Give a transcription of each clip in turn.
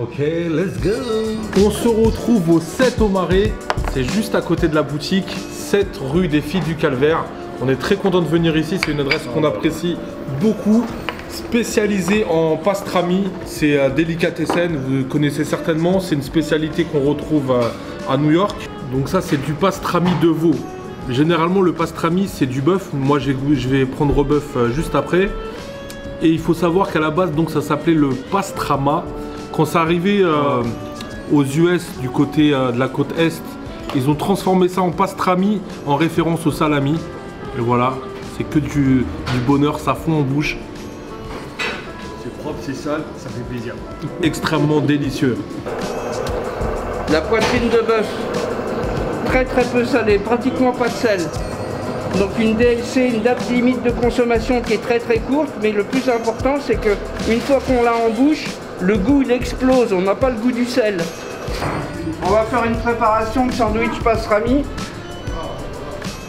Ok, let's go. On se retrouve au 7 au Marais. C'est juste à côté de la boutique, 7 rue des Filles du Calvaire. On est très content de venir ici, c'est une adresse qu'on apprécie beaucoup. Spécialisée en pastrami, c'est délicatessen, vous connaissez certainement, c'est une spécialité qu'on retrouve à New York. Donc ça c'est du pastrami de veau. Généralement le pastrami c'est du bœuf, moi je vais prendre bœuf juste après. Et il faut savoir qu'à la base donc ça s'appelait le pastrama. Quand c'est arrivé aux US du côté de la côte Est, ils ont transformé ça en pastrami en référence au salami. Et voilà, c'est que du bonheur, ça fond en bouche. C'est propre, c'est sale, ça fait plaisir. Extrêmement délicieux. La poitrine de bœuf, très peu salée, pratiquement pas de sel. Donc une DLC, une date limite de consommation qui est très courte, mais le plus important c'est que une fois qu'on l'a en bouche, le goût il explose, on n'a pas le goût du sel. On va faire une préparation de sandwich pastrami.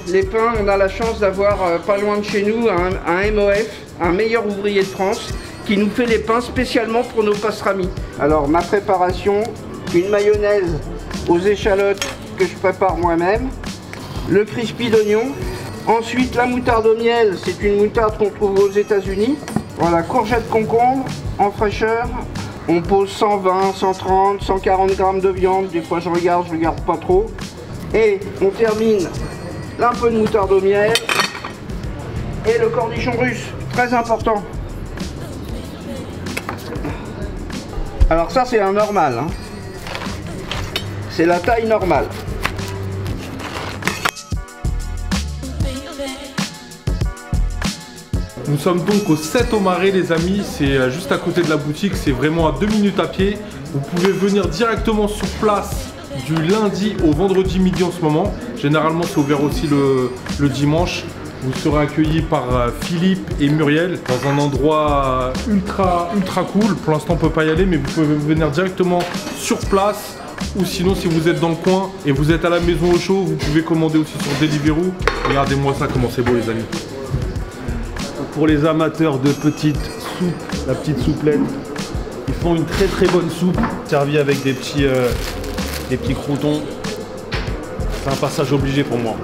Les pains, on a la chance d'avoir pas loin de chez nous un MOF, un meilleur ouvrier de France, qui nous fait les pains spécialement pour nos pastramis. Alors ma préparation, une mayonnaise aux échalotes que je prépare moi-même, le crispy d'oignon, ensuite la moutarde au miel, c'est une moutarde qu'on trouve aux États-Unis. Voilà, courgettes concombre en fraîcheur. On pose 120, 130, 140 grammes de viande, des fois je regarde pas trop. Et on termine un peu de moutarde au miel et le cornichon russe, très important. Alors ça c'est un normal, hein. C'est la taille normale. Nous sommes donc au 7 au Marais les amis, c'est juste à côté de la boutique, c'est vraiment à 2 minutes à pied. Vous pouvez venir directement sur place du lundi au vendredi midi en ce moment. Généralement c'est ouvert aussi le dimanche. Vous serez accueillis par Philippe et Muriel dans un endroit ultra cool. Pour l'instant on ne peut pas y aller mais vous pouvez venir directement sur place. Ou sinon si vous êtes dans le coin et vous êtes à la maison au chaud, vous pouvez commander aussi sur Deliveroo. Regardez-moi ça comment c'est beau les amis. Pour les amateurs de petites soupes, la petite souplette, ils font une très bonne soupe servie avec des petits croûtons. C'est un passage obligé pour moi.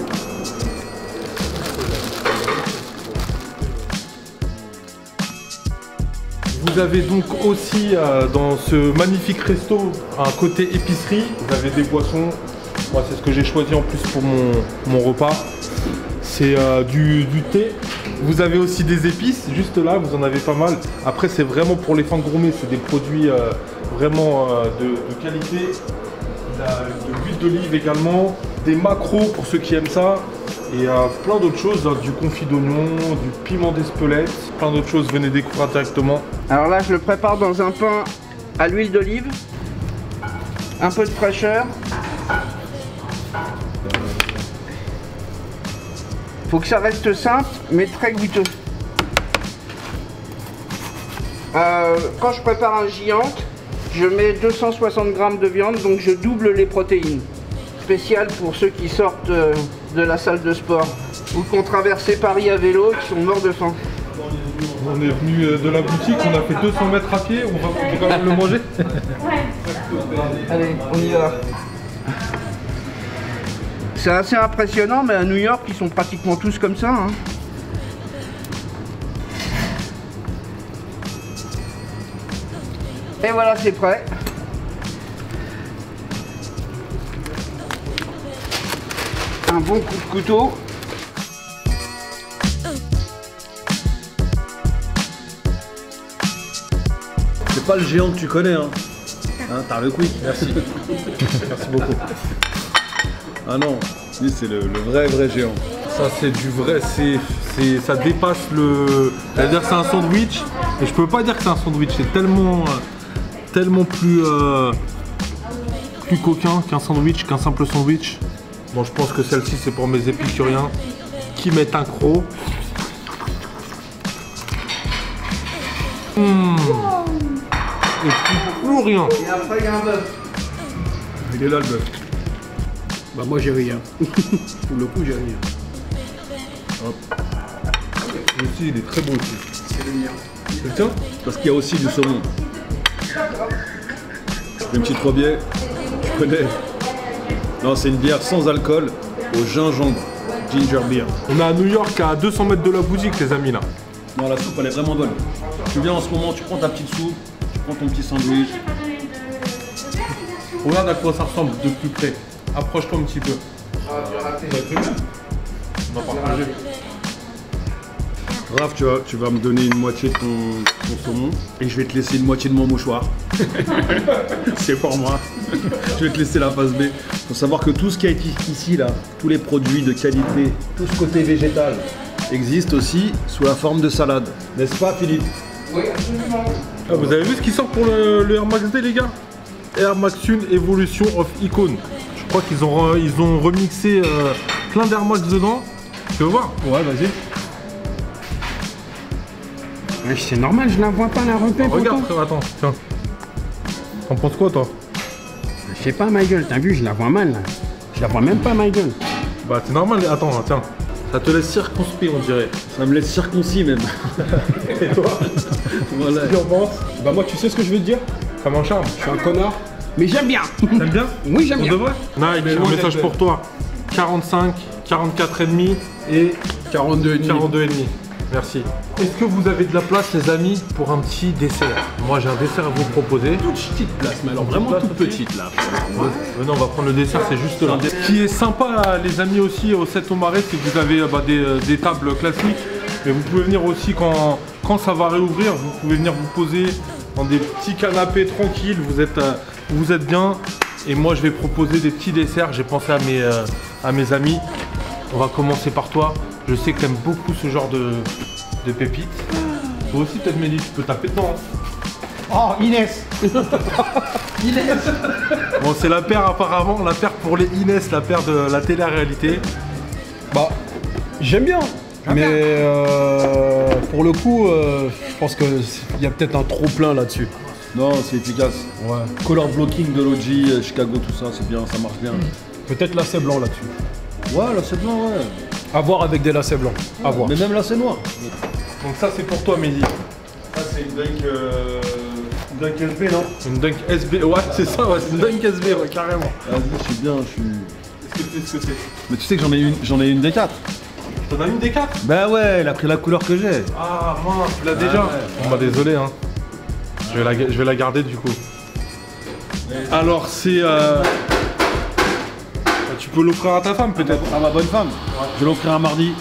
Vous avez donc aussi dans ce magnifique resto un côté épicerie. Vous avez des boissons. Moi c'est ce que j'ai choisi en plus pour mon repas. C'est du thé. Vous avez aussi des épices, juste là, vous en avez pas mal. Après, c'est vraiment pour les fins gourmets, c'est des produits vraiment de qualité. De l'huile d'olive également, des maquereaux pour ceux qui aiment ça. Et plein d'autres choses, du confit d'oignon, du piment d'Espelette, plein d'autres choses, venez découvrir directement. Alors là, je le prépare dans un pain à l'huile d'olive, un peu de fraîcheur. Faut que ça reste simple, mais très goûteux. Quand je prépare un Giant, je mets 260 grammes de viande, donc je double les protéines. Spécial pour ceux qui sortent de la salle de sport ou qui ont traversé Paris à vélo et qui sont morts de faim. On est venu de la boutique, on a fait 200 mètres à pied, on va quand même le manger. Allez, on y va. C'est assez impressionnant, mais à New York, ils sont pratiquement tous comme ça, hein. Et voilà, c'est prêt. Un bon coup de couteau. C'est pas le géant que tu connais, hein. T'as le quick. Merci. Merci beaucoup. Ah non, lui c'est le vrai géant. Ça c'est du vrai, ça dépasse le... C'est-à-dire c'est un sandwich, et je peux pas dire que c'est un sandwich, c'est tellement plus coquin qu'un sandwich, qu'un simple sandwich. Bon, je pense que celle-ci c'est pour mes épicuriens qui mettent un croc. Et plus rien. Et après, il y a un bœuf. Il est là le bœuf. Bah moi j'ai rien. Pour le coup j'ai rien. Hop. Aussi il est très beau aussi. C'est le mien. C'est le tien? Parce qu'il y a aussi du saumon. Une petite Robier, je connais. Non, c'est une bière sans alcool au gingembre, ginger beer. On est à New York, à 200 mètres de la boutique, les amis, là. Non, la soupe, elle est vraiment bonne. Tu viens en ce moment, tu prends ta petite soupe, tu prends ton petit sandwich. Regarde à quoi ça ressemble de plus près. Approche-toi un petit peu. On va partager. Raph, tu vas me donner une moitié de ton saumon et je vais te laisser une moitié de mon mouchoir. C'est pour moi. Je vais te laisser la face B. Faut savoir que tout ce qui a été ici, là, tous les produits de qualité, tout ce côté végétal, existe aussi sous la forme de salade. N'est-ce pas, Philippe? Oui, absolument. Ah, vous avez vu ce qui sort pour le Air Max D, les gars? Air Max 1 Evolution of Icon. Je crois qu'ils ont remixé plein d'Air Max dedans. Tu veux voir? Ouais, vas-y. Ouais, c'est normal, je la vois pas la repère. Regarde, frère, attends, tiens. T'en penses quoi, toi? Je sais pas, ma gueule, t'as vu, je la vois mal là. Je la vois même pas, ma gueule. Bah, c'est normal, attends, tiens. Ça te laisse circonspect, on dirait. Ça me laisse circoncis même. Et toi? Voilà. Qu'est-ce que tu en penses? Bah, moi, tu sais ce que je veux te dire? Comme un charme. Je suis un connard. Mais j'aime bien. T'aimes bien? Oui, j'aime On bien. devrait? Nike, j'ai un message pour toi. 45, 44,5 et 42,5. 42,5. Merci. Est-ce que vous avez de la place, les amis, pour un petit dessert? Moi, j'ai un dessert à vous proposer. Toute petite place, mais alors vraiment place toute aussi. petite là. Venez, on va prendre le dessert, c'est juste là. Ce qui est sympa, les amis, aussi au 7 au Marais, c'est que vous avez des tables classiques. Mais vous pouvez venir aussi quand ça va réouvrir, vous pouvez venir vous poser dans des petits canapés tranquilles. Vous êtes bien. Et moi, je vais proposer des petits desserts. J'ai pensé à mes amis. On va commencer par toi. Je sais que tu aimes beaucoup ce genre de pépites. Toi aussi, peut-être, Mélie, tu peux taper dedans. Oh, Inès. Inès. Bon, c'est la paire apparemment, la paire pour les Inès, la paire de la télé-réalité. Bah, j'aime bien. Mais pour le coup, je pense qu'il y a peut-être un trop plein là-dessus. Non, c'est efficace. Ouais. Color blocking de l'OG, Chicago, tout ça, c'est bien, ça marche bien. Peut-être lacet blanc là-dessus. Ouais, là c'est blanc, ouais. À voir avec des lacets blancs. À voir. Mais même là c'est noir. Donc ça, c'est pour toi, Mélie. Ça c'est une dunk SB, non? Une Dunk SB, ouais, c'est ça, ouais, c'est une Dunk SB, ouais, carrément. Vas-y, je suis bien, je suis... Est-ce que tu sais ce que c'est? Mais tu sais que j'en ai une des 4. T'en as une des 4? Bah ouais, elle a pris la couleur que j'ai. Ah mince, tu l'as déjà? ouais. Bon bah désolé, hein. Je vais la garder du coup. Alors c'est... Tu peux l'offrir à ta femme peut-être? À ma bonne femme. Je vais l'offrir un mardi.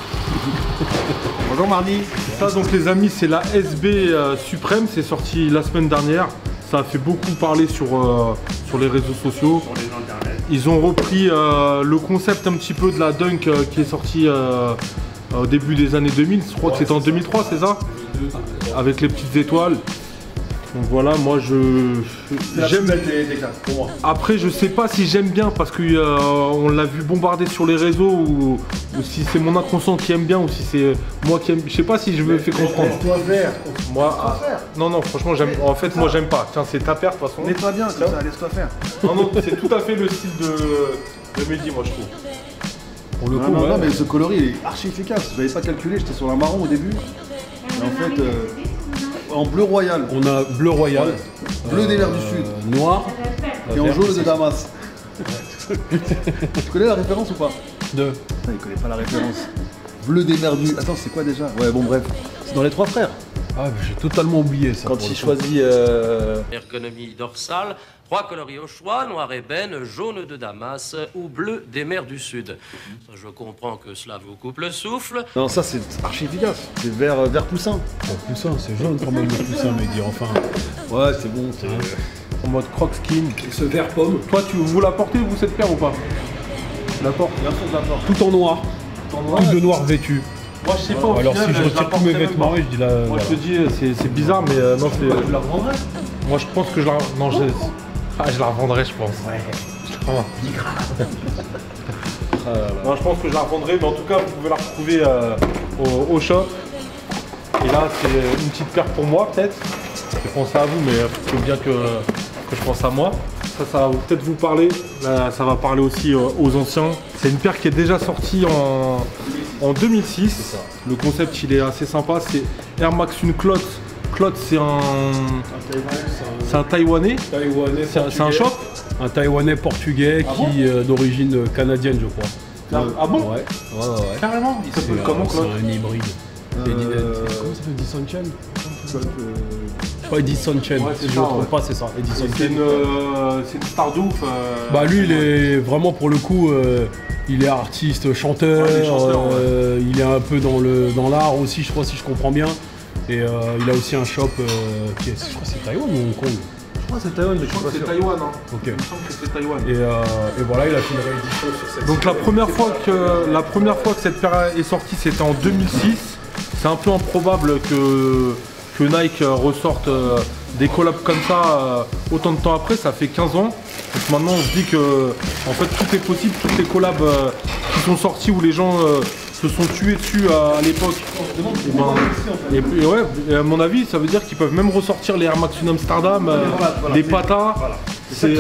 Bonjour mardi. Ça donc les amis, c'est la SB Suprême, c'est sorti la semaine dernière. Ça a fait beaucoup parler sur les réseaux sociaux. Ils ont repris le concept un petit peu de la Dunk qui est sortie au début des années 2000. Je crois que c'était en 2003, c'est ça? Avec les petites étoiles. Donc voilà, moi j'aime. des 4 pour moi. Après, je sais pas si j'aime bien parce qu'on l'a vu bombarder sur les réseaux ou si c'est mon inconscient qui aime bien ou si c'est moi qui aime. Je sais pas si je me fais comprendre. Laisse-toi faire. Moi, non, franchement, j'aime. En fait, moi, j'aime pas. Tiens, c'est ta paire de toute façon. Mets-toi bien, comme ça, laisse-toi faire. Non, c'est tout à fait le style de Mehdi, moi, je trouve. Pour le coup, Non, ouais. non, mais ce coloris il est archi efficace. Je n'avais pas calculé, j'étais sur la marron au début. Et en fait, en bleu royal, On a bleu royal, bleu des mers du Sud, noir et en jaune de Damas. Tu connais la référence ou pas? de. Putain, il connaît pas la référence. Bleu des mers du... Attends, c'est quoi déjà? Ouais, bon, bref. C'est dans les 3 frères. Ah, j'ai totalement oublié ça. Quand pour il le coup. choisit... Ergonomie dorsale, 3 coloris au choix, noir ébène, jaune de Damas ou bleu des mers du Sud. Ça, je comprends que cela vous coupe le souffle. Non, ça c'est archi efficace. C'est vert poussin. Oh, poussin, c'est jaune quand même le poussin, mais dire enfin. Ouais, c'est bon. En mode croc skin. Ce vert pomme. Toi, vous la portez, vous, cette paire ou pas? Je la porte. Bien sûr, je la porte. Tout en noir. Tout de noir vêtu. Moi, je sais pas. au Alors final, si je la retire tous porterai mes même vêtements, pas. je dis là. Moi, je te dis, c'est bizarre, mais non, c'est. Tu la revendrais? Moi, je pense que je la. Non, je la revendrai, je pense. Ouais. Non, je pense que je la revendrai, mais en tout cas, vous pouvez la retrouver au shop. Et là, c'est une petite paire pour moi, peut-être. J'ai pensé à vous, mais il faut bien que je pense à moi. Ça va peut-être vous parler. Là, ça va parler aussi aux anciens. C'est une paire qui est déjà sortie en 2006. Le concept, il est assez sympa. C'est Air Max une clotte Claude, c'est un Taïwanais. C'est un shop. Un Taïwanais portugais qui d'origine canadienne, je crois. Ah bon? Ouais. Carrément. Il s'appelle comment, Claude? C'est un hybride. Comment ça s'appelle, Edison Chen? Je crois Edison Chen, si je ne me trompe pas, c'est ça. Edison C'est Chen. une star de ouf. Bah lui, il est vraiment pour le coup, il est artiste, chanteur, il est chanteur, ouais. Il est un peu dans l'art aussi, je crois, si je comprends bien. Et il a aussi un shop qui est, je crois que c'est Taïwan ou Hong Kong. Je crois que c'est Taïwan, mais je suis pas sûr. C'est Taïwan, hein. Ok. Il me semble que c'est Taïwan. Et voilà, il a fait une réédition sur cette. Donc la première fois que cette paire est sortie, c'était en 2006. C'est un peu improbable que Nike ressorte des collabs comme ça autant de temps après. Ça fait 15 ans. Donc maintenant on se dit que en fait tout est possible, toutes les collabs qui sont sorties où les gens se sont tués dessus à l'époque. Et ouais, et à mon avis, ça veut dire qu'ils peuvent même ressortir les Air Max Une Amsterdam, les Patas. C'est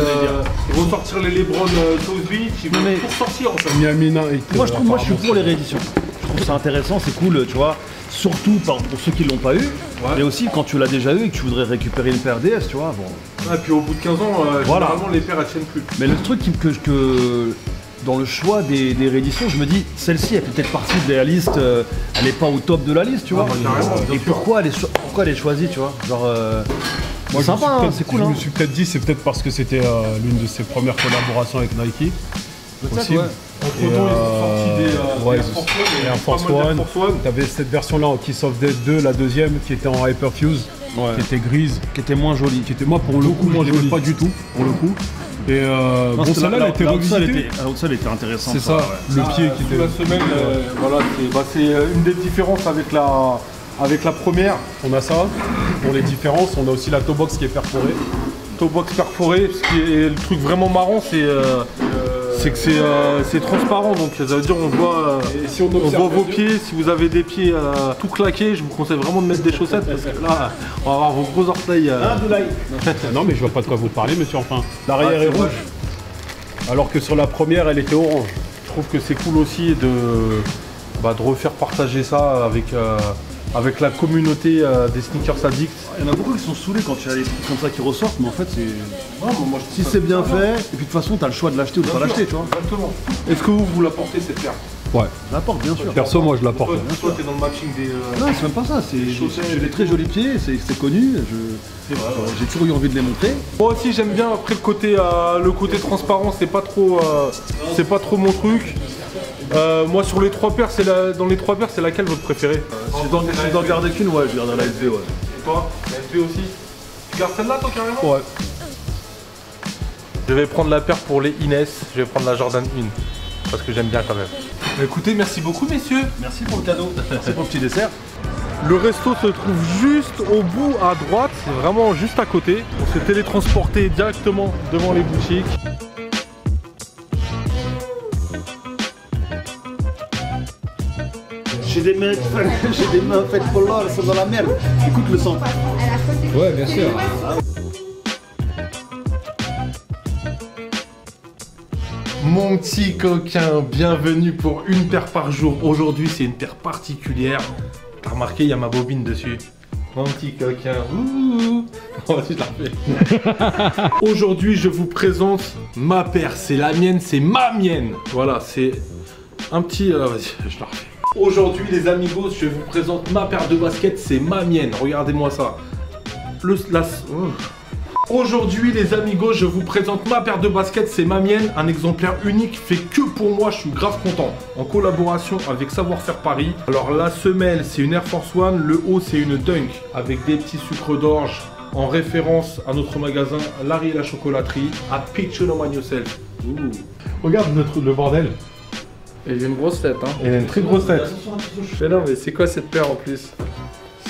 ressortir les LeBron South Beach, ils vont tout sortir en fait. Miamina et Moi je suis pour les rééditions. Je trouve ça intéressant, c'est cool, tu vois. Surtout pour ceux qui l'ont pas eu, mais aussi quand tu l'as déjà eu et que tu voudrais récupérer une paire DS, tu vois. Bon. Et puis au bout de 15 ans, généralement les paires elles tiennent plus. Mais le truc que dans le choix des rééditions, je me dis, celle-ci elle fait peut-être partie de la liste, elle n'est pas au top de la liste, tu vois. Et pourquoi elle est choisie, tu vois. Genre, moi, c'est sympa, hein, c'est cool. Je hein. me suis peut-être dit, c'est peut-être parce que c'était l'une de ses premières collaborations avec Nike. Possible. Ouais. Entre temps, ils ont sorti des Air Force One. Tu avais cette version-là en Kiss of Death 2, la deuxième, qui était en Hyperfuse, qui était grise, qui était moins jolie. qui était moi pour le coup, je l'aimais pas du tout, pour le coup. Et bon, celle-là, elle était revisitée. L'outsole était intéressante. C'est ça, le pied qui était. La semelle, voilà, c'est une des différences avec la première. On a ça. Pour les différences, on a aussi la toe box qui est perforée. Toe box perforée, ce qui est le truc vraiment marrant, c'est que c'est transparent, donc ça veut dire on voit vos pieds. Si vous avez des pieds tout claqués, je vous conseille vraiment de mettre des chaussettes parce que là, on va avoir vos gros orteils. Non mais je vois pas de quoi vous parlez, monsieur, enfin. L'arrière est rouge, alors que sur la première, elle était orange. Je trouve que c'est cool aussi de refaire partager ça avec la communauté des sneakers addicts. Il y en a beaucoup qui sont saoulés quand il y a des trucs comme ça qui ressortent, mais en fait, si ça, c'est bien fait, et puis de toute façon, tu as le choix de l'acheter ou de pas l'acheter, tu vois. Exactement. Est-ce que vous la portez cette paire? Ouais. Je la porte, bien sûr. Perso, moi je la porte. Toi, t'es dans le matching des. Non, c'est même pas ça, j'ai des très jolis pieds, c'est connu, j'ai toujours eu envie de les montrer. Moi aussi j'aime bien, après le côté transparent, c'est pas trop mon truc. Moi sur les trois paires, dans les trois paires, c'est laquelle votre préférée? Si je dois garder qu'une, ouais, je garderai la SV, ouais. Et toi? La SV aussi? Tu gardes celle-là toi carrément? Ouais. Je vais prendre la paire pour les Inès, je vais prendre la Jordan 1. Parce que j'aime bien quand même. Écoutez, merci beaucoup messieurs. Merci pour le cadeau, merci pour le petit dessert. Le resto se trouve juste au bout à droite, c'est vraiment juste à côté. On s'est télétransporté directement devant les boutiques. J'ai des mains faites pour l'or, elles sont dans la merde. Écoute le son. Ouais, bien sûr. Mon petit coquin, bienvenue pour une paire par jour. Aujourd'hui, c'est une paire particulière. T'as remarqué, il y a ma bobine dessus. Mon petit coquin, ouh. Oh, je la refais. Aujourd'hui, je vous présente ma paire. C'est la mienne, c'est ma mienne. Voilà, c'est un petit... vas-y, je la refais. Aujourd'hui, les amigos, je vous présente ma paire de baskets. C'est ma mienne. Regardez-moi ça. Aujourd'hui les amigos, je vous présente ma paire de baskets, c'est ma mienne, un exemplaire unique fait que pour moi, je suis grave content. En collaboration avec Savoir-Faire Paris. Alors la semelle c'est une Air Force One, le haut c'est une Dunk avec des petits sucres d'orge en référence à notre magasin Larry et la chocolaterie à Picture on Yourself. Regarde le bordel. Et j'ai une grosse tête, hein. Et une très grosse tête. Mais non, mais c'est quoi cette paire en plus?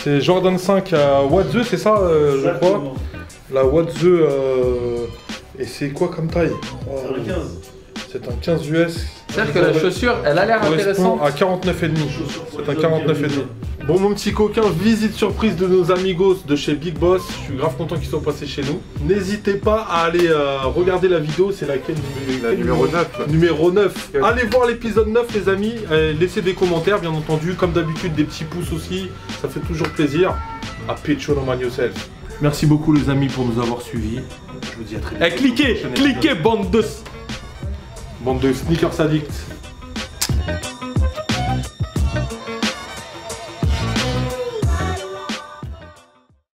C'est Jordan 5 à What The, c'est ça je crois. La What The et c'est quoi comme taille? C'est un 15 US. C'est-à-dire que la chaussure, elle a l'air intéressante. À 49,5. C'est un 49,5. Bon mon petit coquin, visite surprise de nos amigos de chez Big Boss. Je suis grave content qu'ils soient passés chez nous. N'hésitez pas à aller regarder la vidéo, c'est laquelle numéro 9. Numéro 9. Allez voir l'épisode 9 les amis, laissez des commentaires bien entendu, comme d'habitude des petits pouces aussi, ça fait toujours plaisir. A Pecho no man yourself. Merci beaucoup les amis pour nous avoir suivis. Je vous dis à très vite. Cliquez, bande de sneakers addicts.